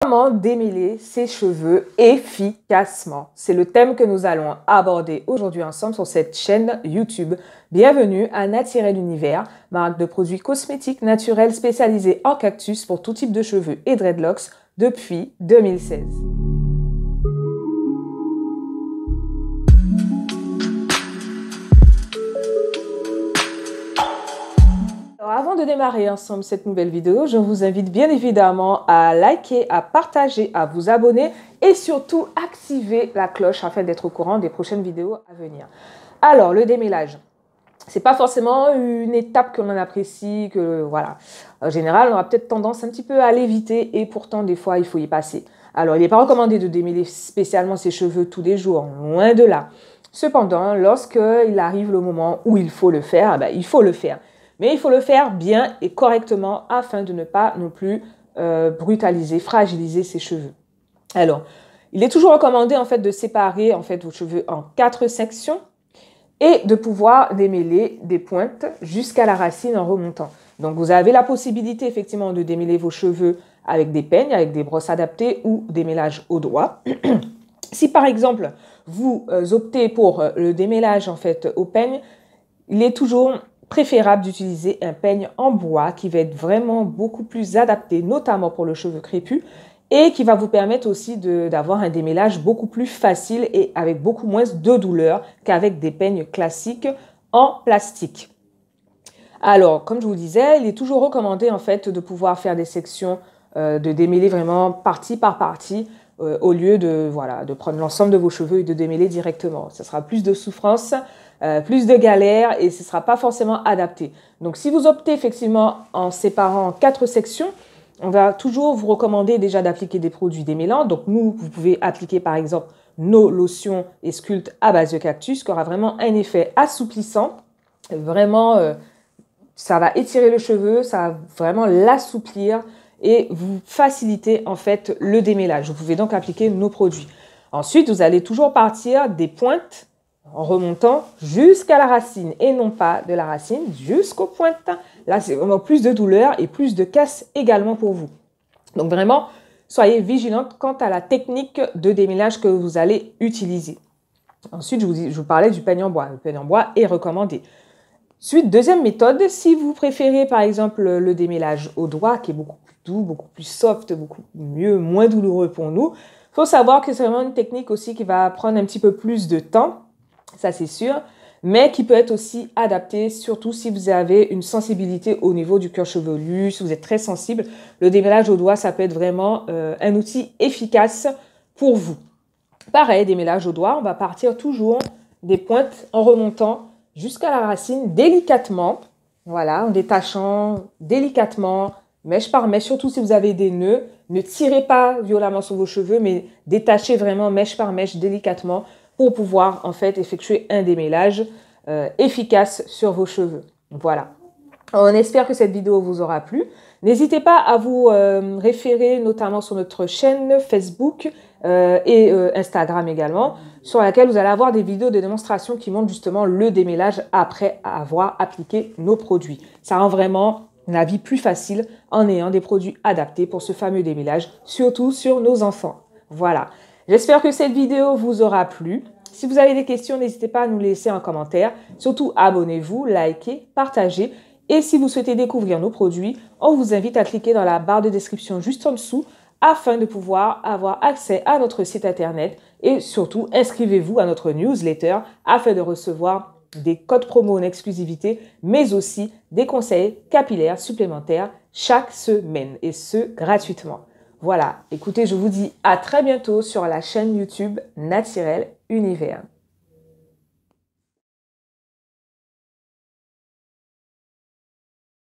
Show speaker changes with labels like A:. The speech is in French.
A: Comment démêler ses cheveux efficacement? C'est le thème que nous allons aborder aujourd'hui ensemble sur cette chaîne YouTube. Bienvenue à Naturel Univers, marque de produits cosmétiques naturels spécialisés en cactus pour tout type de cheveux et dreadlocks depuis 2016. Avant de démarrer ensemble cette nouvelle vidéo, je vous invite bien évidemment à liker, à partager, à vous abonner et surtout activer la cloche afin d'être au courant des prochaines vidéos à venir. Alors, le démêlage, c'est pas forcément une étape que l'on apprécie, que voilà. En général, on a peut-être tendance un petit peu à l'éviter et pourtant des fois il faut y passer. Alors, il n'est pas recommandé de démêler spécialement ses cheveux tous les jours, loin de là. Cependant, lorsqu'il arrive le moment où il faut le faire, il faut le faire. Mais il faut le faire bien et correctement afin de ne pas non plus brutaliser, fragiliser ses cheveux. Alors, il est toujours recommandé en fait de séparer en fait vos cheveux en 4 sections et de pouvoir démêler des pointes jusqu'à la racine en remontant. Donc, vous avez la possibilité effectivement de démêler vos cheveux avec des peignes, avec des brosses adaptées ou des mélages au doigt. Si par exemple, vous optez pour le démêlage en fait au peigne, il est toujours préférable d'utiliser un peigne en bois qui va être vraiment beaucoup plus adapté, notamment pour le cheveu crépus, et qui va vous permettre aussi d'avoir un démêlage beaucoup plus facile et avec beaucoup moins de douleur qu'avec des peignes classiques en plastique. Alors, comme je vous disais, il est toujours recommandé en fait de pouvoir faire des sections de démêler vraiment partie par partie au lieu de prendre l'ensemble de vos cheveux et de démêler directement. Ça sera plus de souffrance, plus de galère et ce ne sera pas forcément adapté. Donc, si vous optez effectivement en séparant en 4 sections, on va toujours vous recommander déjà d'appliquer des produits démêlants. Donc, vous pouvez appliquer par exemple nos lotions et sculptes à base de cactus qui aura vraiment un effet assouplissant. Vraiment, ça va étirer le cheveu, ça va vraiment l'assouplir et vous faciliter en fait le démêlage. Vous pouvez donc appliquer nos produits. Ensuite, vous allez toujours partir des pointes en remontant jusqu'à la racine et non pas de la racine jusqu'aux pointes. Là, c'est vraiment plus de douleur et plus de casse également pour vous. Donc vraiment, soyez vigilante quant à la technique de démêlage que vous allez utiliser. Ensuite, je vous parlais du peigne en bois. Le peigne en bois est recommandé. Ensuite, deuxième méthode, si vous préférez par exemple le démêlage au doigt qui est beaucoup plus doux, beaucoup plus soft, beaucoup mieux, moins douloureux pour nous, il faut savoir que c'est vraiment une technique aussi qui va prendre un petit peu plus de temps. Ça c'est sûr, mais qui peut être aussi adapté, surtout si vous avez une sensibilité au niveau du cuir chevelu, si vous êtes très sensible. Le démêlage au doigt, ça peut être vraiment un outil efficace pour vous. Pareil, démêlage au doigt, on va partir toujours des pointes en remontant jusqu'à la racine délicatement, voilà, en détachant délicatement, mèche par mèche, surtout si vous avez des nœuds. Ne tirez pas violemment sur vos cheveux, mais détachez vraiment mèche par mèche délicatement pour pouvoir en fait effectuer un démêlage efficace sur vos cheveux. Voilà. On espère que cette vidéo vous aura plu. N'hésitez pas à vous référer notamment sur notre chaîne Facebook et Instagram également, sur laquelle vous allez avoir des vidéos de démonstration qui montrent justement le démêlage après avoir appliqué nos produits. Ça rend vraiment la vie plus facile en ayant des produits adaptés pour ce fameux démêlage, surtout sur nos enfants. Voilà. J'espère que cette vidéo vous aura plu. Si vous avez des questions, n'hésitez pas à nous laisser en commentaire. Surtout, abonnez-vous, likez, partagez. Et si vous souhaitez découvrir nos produits, on vous invite à cliquer dans la barre de description juste en dessous afin de pouvoir avoir accès à notre site internet et surtout inscrivez-vous à notre newsletter afin de recevoir des codes promo en exclusivité, mais aussi des conseils capillaires supplémentaires chaque semaine et ce gratuitement. Voilà, écoutez, je vous dis à très bientôt sur la chaîne YouTube Naturel Univers.